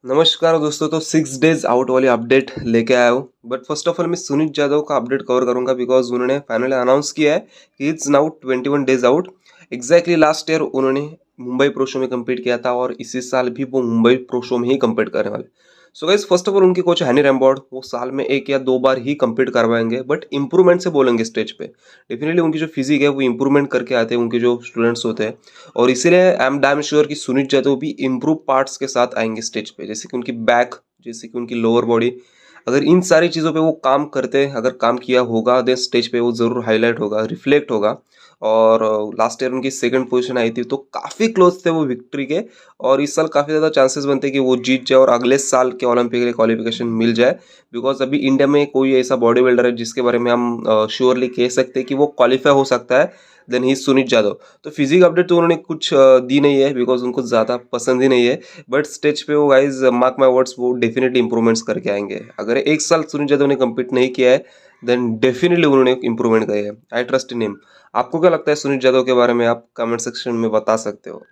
नमस्कार दोस्तों। तो 6 डेज आउट वाली अपडेट लेके आया हूँ। बट फर्स्ट ऑफ ऑल मैं सुनीत जाधव का अपडेट कवर करूंगा बिकॉज उन्होंने फाइनली अनाउंस किया है कि it's now 21 days out. Exactly last year उन्होंने मुंबई प्रो शो में कम्पीट किया था और इसी साल भी वो मुंबई प्रो शो में ही कम्पीट करने वाले। So guys first of all उनके कोच हैनी रैम्बॉर्ड वो साल में 1 या 2 बार ही कम्पीट करवाएंगे बट इंप्रूवमेंट से बोलेंगे स्टेज पे। डेफिनेटली उनकी जो फिजिक है वो इंप्रूवमेंट करके आते हैं उनके जो स्टूडेंट्स होते हैं। और इसीलिए आई एम डैम श्योर कि सुनीत जाधव भी इम्प्रूव पार्ट्स के साथ आएंगे स्टेज पे, जैसे कि उनकी बैक, जैसे कि उनकी लोअर बॉडी। अगर इन सारी चीज़ों पे वो काम करते हैं, अगर काम किया होगा देन स्टेज पे वो ज़रूर हाईलाइट होगा, रिफ्लेक्ट होगा। और लास्ट ईयर उनकी सेकंड पोजीशन आई थी तो काफ़ी क्लोज थे वो विक्ट्री के। और इस साल काफ़ी ज़्यादा चांसेस बनते हैं कि वो जीत जाए और अगले साल के ओलंपिक के लिए क्वालिफिकेशन मिल जाए। बिकॉज अभी इंडिया में कोई ऐसा बॉडी बिल्डर है जिसके बारे में हम श्योरली कह सकते हैं कि वो क्वालिफाई हो सकता है, देन ही सुनीत जाधव। तो फिजिक अपडेट तो उन्होंने कुछ दी नहीं है बिकॉज उनको ज़्यादा पसंद ही नहीं है। बट स्टेज पे वो गाइज मार्क माई वर्ड्स वो डेफिनेटली इंप्रूवमेंट्स करके आएंगे। अगर एक साल सुनीत जाधव ने कम्पीट नहीं किया है देन डेफिनेटली उन्होंने इंप्रूवमेंट किया है। I trust in him. आपको क्या लगता है सुनीत जाधव के बारे में? आप कमेंट सेक्शन में बता सकते हो।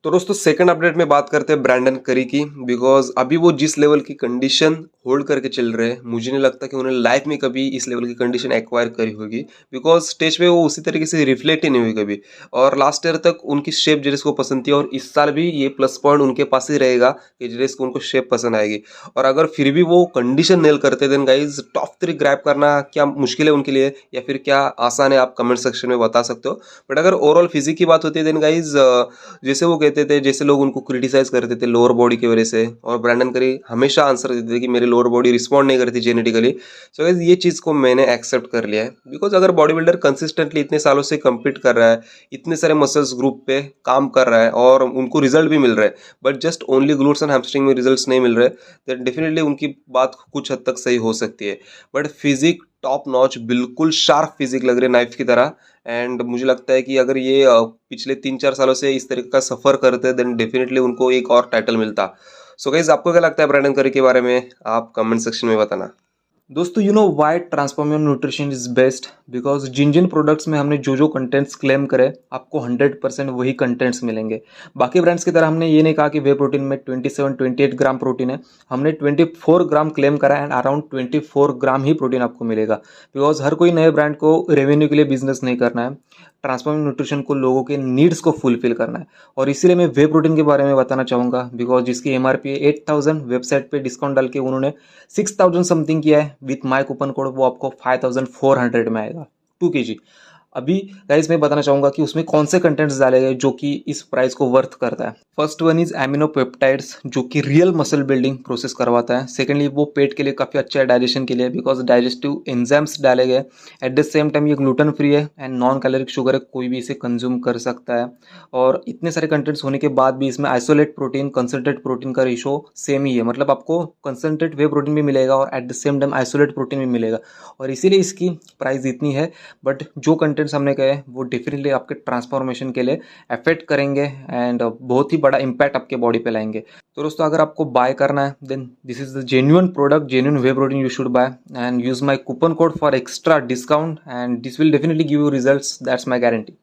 तो दोस्तों सेकंड अपडेट में बात करते हैं ब्रैंडन करी की। बिकॉज अभी वो जिस लेवल की कंडीशन होल्ड करके चल रहे हैं, मुझे नहीं लगता कि उन्होंने लाइफ में कभी इस लेवल की कंडीशन एक्वायर करी होगी। बिकॉज स्टेज पे वो उसी तरीके से रिफ्लेक्ट ही नहीं हुई कभी। और लास्ट ईयर तक उनकी शेप जेरेस को पसंद थी और इस साल भी ये प्लस पॉइंट उनके पास ही रहेगा कि जेरेस को उनको शेप पसंद आएगी। और अगर फिर भी वो कंडीशन नेल करते देन गाइज टॉप 3 ग्रैब करना क्या मुश्किल है उनके लिए या फिर क्या आसान है, आप कमेंट सेक्शन में बता सकते हो। बट अगर ओवरऑल फिजिक की बात होती है देन गाइज जैसे वो कहते थे, जैसे लोग उनको क्रिटिसाइज करते थे लोअर बॉडी की वजह से, और ब्रैंडन करी हमेशा आंसर देते थे कि मेरी लोअर बॉडी रिस्पॉन्ड नहीं करती जेनेटिकली। सो गाइस ये चीज़ को मैंने एक्सेप्ट कर लिया है। बिकॉज अगर बॉडी बिल्डर कंसिस्टेंटली इतने सालों से कम्पीट कर रहा है, इतने सारे मसल्स ग्रुप पे काम कर रहा है और उनको रिजल्ट भी मिल रहा है, but just only glutes and hamstring में रिजल्ट्स नहीं मिल रहे, तो डेफिनेटली उनकी बात कुछ हद तक सही हो सकती है। बट फिजिक टॉप नॉच, बिल्कुल शार्प फिजिक लग रही है नाइफ की तरह। एंड मुझे लगता है कि अगर ये पिछले 3-4 सालों से इस तरीके का सफर करते देन डेफिनेटली उनको एक और टाइटल मिलता। सो गाइस आपको क्या लगता है ब्रैंडन करी के बारे में? आप कमेंट सेक्शन में बताना। दोस्तों you know why transforming nutrition is best, because जिन जिन प्रोडक्ट्स में हमने जो जो कंटेंट्स क्लेम करे आपको 100% वही कंटेंट्स मिलेंगे। बाकी ब्रांड्स की तरह हमने ये नहीं कहा कि वे प्रोटीन में 27-28 ग्राम प्रोटीन है। हमने 24 ग्राम क्लेम करा and around 24 gram he protein आपको मिलेगा। बिकॉज हर कोई नए ब्रांड को रेवेन्यू के लिए बिजनेस नहीं करना है, ट्रांसफॉर्मिंग न्यूट्रिशन को लोगों के नीड्स को फुलफिल करना है। और इसीलिए मैं वे प्रोटीन के बारे में बताना चाहूँगा बिकॉज जिसकी एमआरपी है 8000, वेबसाइट पे डिस्काउंट डाल के उन्होंने 6000 समथिंग किया है। विथ माय कूपन कोड वो आपको 5400 में आएगा 2 kg। अभी गाइस मैं बताना चाहूंगा कि उसमें कौन से कंटेंट्स डाले गए जो कि इस प्राइस को वर्थ करता है। First one is amino peptides जो कि रियल मसल बिल्डिंग प्रोसेस करवाता है। सेकेंडली वो पेट के लिए काफ़ी अच्छा है डाइजेशन के लिए बिकॉज डाइजेस्टिव एंजाइम्स डाले गए। एट द सेम टाइम ये ग्लूटेन फ्री है एंड नॉन कैलोरिक शुगर है, कोई भी इसे कंज्यूम कर सकता है। और इतने सारे कंटेंट्स होने के बाद भी इसमें आइसोलेट प्रोटीन कंसनट्रेट प्रोटीन का रेशो सेम ही है, मतलब आपको कंसनट्रेट वे प्रोटीन भी मिलेगा और at the same time isolate protein भी मिलेगा। और इसीलिए इसकी प्राइस इतनी है। बट जो कंटेंट्स हमने कहे वो डेफिनेटली आपके ट्रांसफॉर्मेशन के लिए अफेक्ट करेंगे एंड बहुत ही बड़ा इम्पैक्ट आपके बॉडी पे लाएंगे। तो दोस्तों अगर आपको बाय करना है then this is the genuine product, genuine whey protein you should buy and use my coupon code for extra discount and this will definitely give you results, that's my guarantee.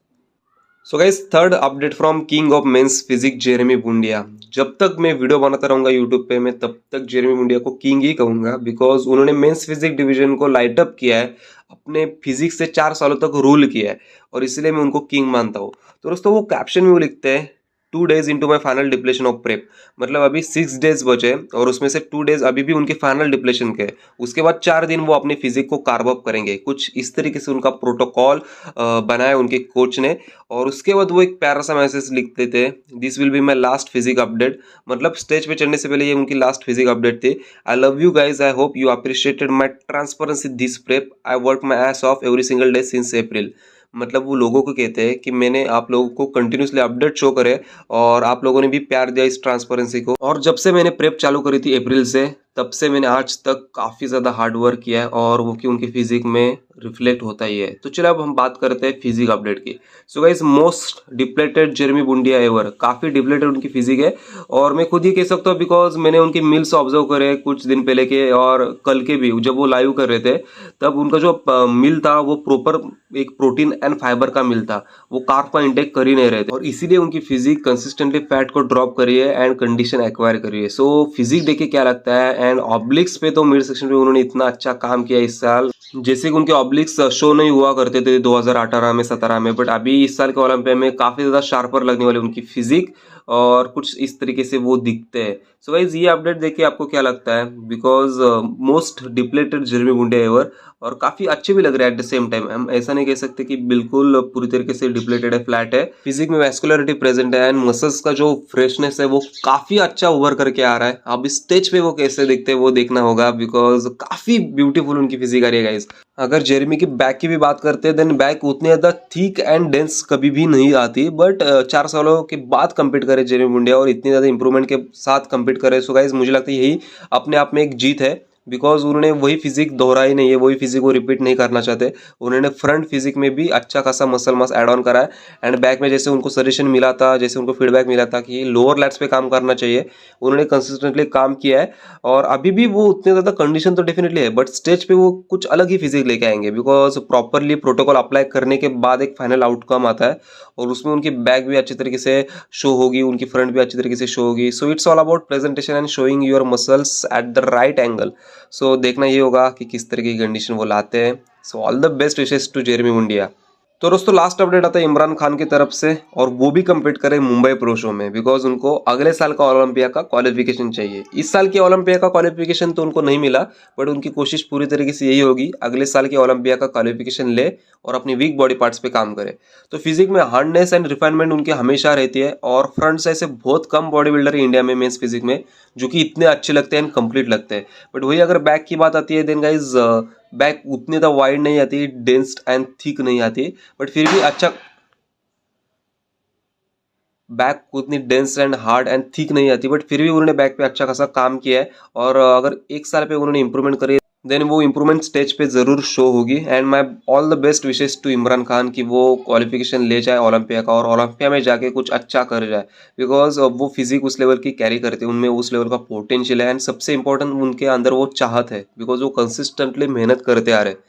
So guys third update from king of men's physique Jeremy Buendia. जब तक मैं video बनाता रहूंगा YouTube पे मैं तब तक Jeremy बुंडिया को किंग ही कहूंगा बिकॉज उन्होंने मेंस फिजिक डिवीजन को लाइट अप किया है, अपने फिजिक्स से 4 सालों तक रूल किया है और इसलिए मैं उनको किंग मानता हूँ। तो दोस्तों वो कैप्शन में वो लिखते हैं 2 days into my final depletion of prep। मतलब अभी 6 days बचे और उसमें से 2 days अभी भी उनके फाइनल डिप्लेशन के। उसके बाद 4 दिन वो अपनी फिजिक को कार्ब अप करेंगे, कुछ इस तरीके से उनका प्रोटोकॉल बनाया उनके कोच ने। और उसके बाद वो एक प्यारा सा मैसेज लिखते थे, this will be my last physique update. मतलब स्टेज पे चढ़ने से पहले ये उनकी लास्ट फिजिक अपडेट थी। I love you guys, I hope you appreciated my transparency this prep, I work my S of every single day since April. मतलब वो लोगों को कहते हैं कि मैंने आप लोगों को कंटिन्यूसली अपडेट शो करे और आप लोगों ने भी प्यार दिया इस ट्रांसपेरेंसी को। और जब से मैंने प्रेप चालू करी थी अप्रैल से, तब से मैंने आज तक काफ़ी ज़्यादा हार्ड वर्क किया है और वो कि उनकी फिजिक में रिफ्लेक्ट होता ही है। तो चलो अब हम बात करते हैं फिजिक अपडेट की। So guys, most depleted Jeremy Buendia ever, काफ़ी डिप्लेटेड उनकी फिजिक है। और मैं खुद ही कह सकता हूँ बिकॉज मैंने उनके मील्स ऑब्जर्व करे कुछ दिन पहले के और कल के भी, जब वो लाइव कर रहे थे तब उनका जो मील था वो प्रॉपर एक प्रोटीन एंड फाइबर का मील था, वो कार्ब का इंटेक कर ही नहीं रहे थे और इसीलिए उनकी फिजिक कंसिस्टेंटली फैट को ड्रॉप करी है एंड कंडीशन एक्वायर करी है। सो फिजिक देख के क्या लगता है, एंड ऑब्लिक्स पे तो मिड सेक्शन पे उन्होंने इतना अच्छा काम किया इस साल, जैसे कि उनके ऑब्लिक्स शो नहीं हुआ करते थे 2018 में 17 में, बट अभी इस साल के ओलंपिया में काफ़ी ज़्यादा शार्पर लगने वाली उनकी फिजिक और कुछ इस तरीके से वो दिखते हैं। सो गाइज, ये अपडेट देख के आपको क्या लगता है, because most depleted Jeremy Buendia ever और काफ़ी अच्छे भी लग रहे हैं एट द सेम टाइम। हम ऐसा नहीं कह सकते कि बिल्कुल पूरी तरीके से डिप्लेटेड है, फ्लैट है, फिजिक में वैस्कुलरिटी प्रेजेंट है एंड मसल्स का जो फ्रेशनेस है वो काफ़ी अच्छा उभर करके आ रहा है। अब स्टेज पे वो कैसे दिखते हैं वो देखना होगा, बिकॉज काफ़ी ब्यूटीफुल उनकी फिजिक आ रही है गाइज। अगर जेरेमी की बैक की भी बात करते हैं, देन बैक उतनी ज़्यादा थिक एंड डेंस कभी भी नहीं आती, बट 4 सालों के बाद कम्पीट करे जेरेमी बुंडिया और इतनी ज़्यादा इंप्रूवमेंट के साथ कम्पीट करे। सो गाइज, मुझे लगता है यही अपने आप में एक जीत है, बिकॉज उन्होंने वही फिजिक दोहराई नहीं है, वही फिजिक को रिपीट नहीं करना चाहते। उन्होंने फ्रंट फिजिक में भी अच्छा खासा मसल मास ऐड ऑन करा है एंड बैक में जैसे उनको सजेशन मिला था, जैसे उनको फीडबैक मिला था कि लोअर लैट्स पे काम करना चाहिए, उन्होंने कंसिस्टेंटली काम किया है और अभी भी वो उतने ज़्यादा कंडीशन तो डेफिनेटली है, बट स्टेज पे वो कुछ अलग ही फिजिक लेके आएंगे, बिकॉज प्रॉपरली प्रोटोकॉल अप्लाई करने के बाद एक फाइनल आउटकम आता है और उसमें उनकी बैक भी अच्छी तरीके से शो होगी, उनकी फ्रंट भी अच्छी तरीके से शो होगी। So it's all about presentation and showing your muscles at the right angle. So देखना ये होगा कि किस तरीके की कंडीशन वो लाते हैं। So all the best wishes to Jeremy Buendia. तो दोस्तों, लास्ट अपडेट आता है इमरान खान की तरफ से और वो भी कम्पीट करे मुंबई प्रो शो में, बिकॉज उनको अगले साल का ओलंपिया का क्वालिफिकेशन चाहिए। इस साल के ओलंपिया का क्वालिफिकेशन तो उनको नहीं मिला, बट उनकी कोशिश पूरी तरीके से यही होगी अगले साल के ओलंपिया का क्वालिफिकेशन ले और अपनी वीक बॉडी पार्ट्स पे काम करे। तो फिजिक में हार्डनेस एंड रिफाइनमेंट उनकी हमेशा रहती है और फ्रंट से ऐसे बहुत कम बॉडी बिल्डर है इंडिया में मेंस फिजिक में जो कि इतने अच्छे लगते हैं एंड कंप्लीट लगते हैं। बट वही अगर बैक की बात आती है, देन गाइज बैक उतनी ज़्यादा वाइड नहीं आती, डेंस एंड थिक नहीं आती, बट फिर भी अच्छा बैक उतनी dense and hard and thick नहीं आती, बट फिर भी उन्होंने बैक पे अच्छा खासा काम किया है और अगर एक साल पे उन्होंने इंप्रूवमेंट करी देन वो इंप्रूवमेंट स्टेज पे ज़रूर शो होगी। And my all the best wishes to Imran Khan कि वो क्वालिफिकेशन ले जाए ओलंपिया का और ओलंपिया में जाके कुछ अच्छा कर जाए, बिकॉज वो फिजिक उस लेवल की कैरी करते हैं, उनमें उस लेवल का पोटेंशियल है एंड सबसे इंपॉर्टेंट उनके अंदर वो चाहत है, बिकॉज वो कंसिस्टेंटली मेहनत करते आ रहे हैं।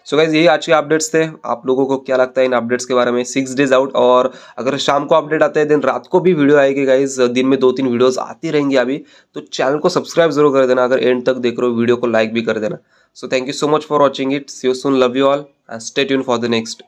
सो गाइज, यही आज के अपडेट्स थे। आप लोगों को क्या लगता है इन अपडेट्स के बारे में? 6 डेज आउट, और अगर शाम को अपडेट आता है देन रात को भी वीडियो आएगी गाइज। दिन में 2-3 वीडियोस आती रहेंगी अभी, तो चैनल को सब्सक्राइब जरूर कर देना। अगर एंड तक देख रहे हो वीडियो को लाइक भी कर देना। So thank you so much for watching it. See you soon, love you all and stay tune for the next